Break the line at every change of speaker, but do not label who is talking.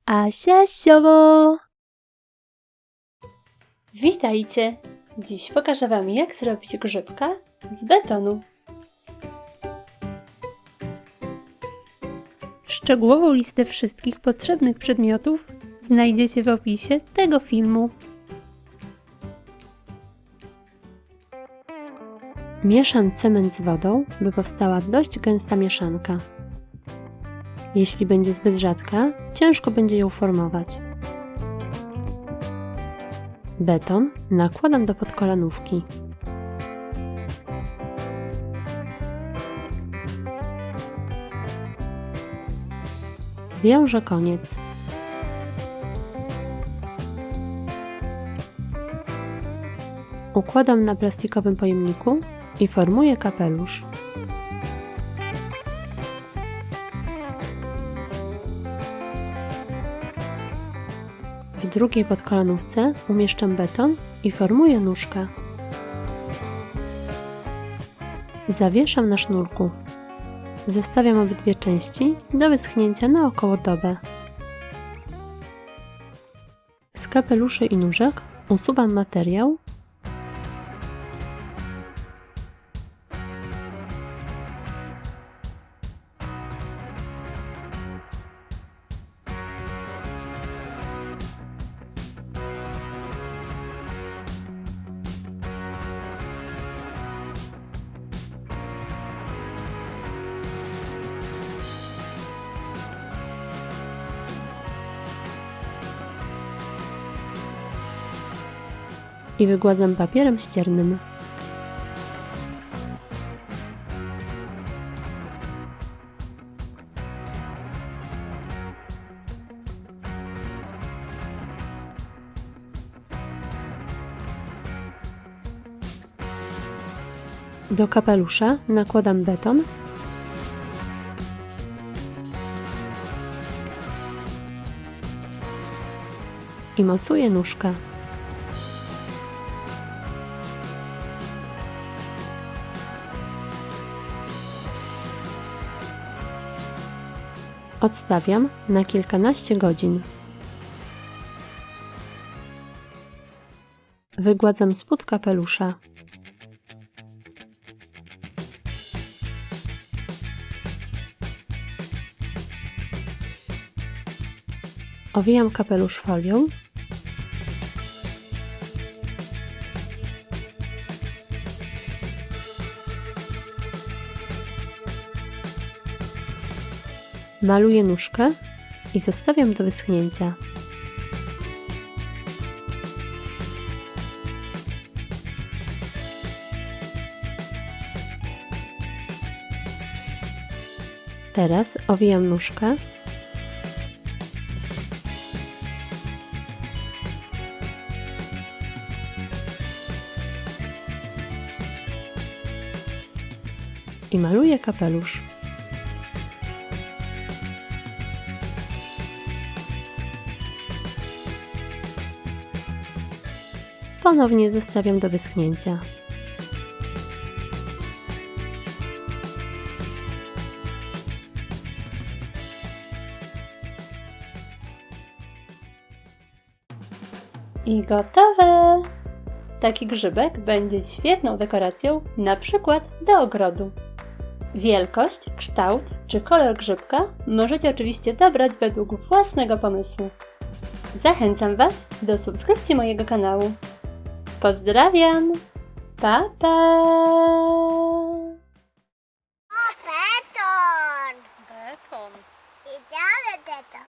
Asia Siowo! Witajcie! Dziś pokażę Wam, jak zrobić grzybka z betonu. Szczegółową listę wszystkich potrzebnych przedmiotów znajdziecie w opisie tego filmu. Mieszam cement z wodą, by powstała dość gęsta mieszanka. Jeśli będzie zbyt rzadka, ciężko będzie ją formować. Beton nakładam do podkolanówki. Wiążę koniec. Układam na plastikowym pojemniku i formuję kapelusz. W drugiej podkolanówce umieszczam beton i formuję nóżkę. Zawieszam na sznurku. Zostawiam obydwie części do wyschnięcia na około dobę. Z kapeluszy i nóżek usuwam materiał . I wygładzam papierem ściernym. Do kapelusza nakładam beton i mocuję nóżkę. Odstawiam na kilkanaście godzin. Wygładzam spód kapelusza. Owijam kapelusz folią . Maluję nóżkę i zostawiam do wyschnięcia. Teraz owijam nóżkę . I maluję kapelusz. Ponownie zostawiam do wyschnięcia. I gotowe! Taki grzybek będzie świetną dekoracją, na przykład do ogrodu. Wielkość, kształt czy kolor grzybka możecie oczywiście dobrać według własnego pomysłu. Zachęcam Was do subskrypcji mojego kanału. Pozdrawiam! Pa, pa!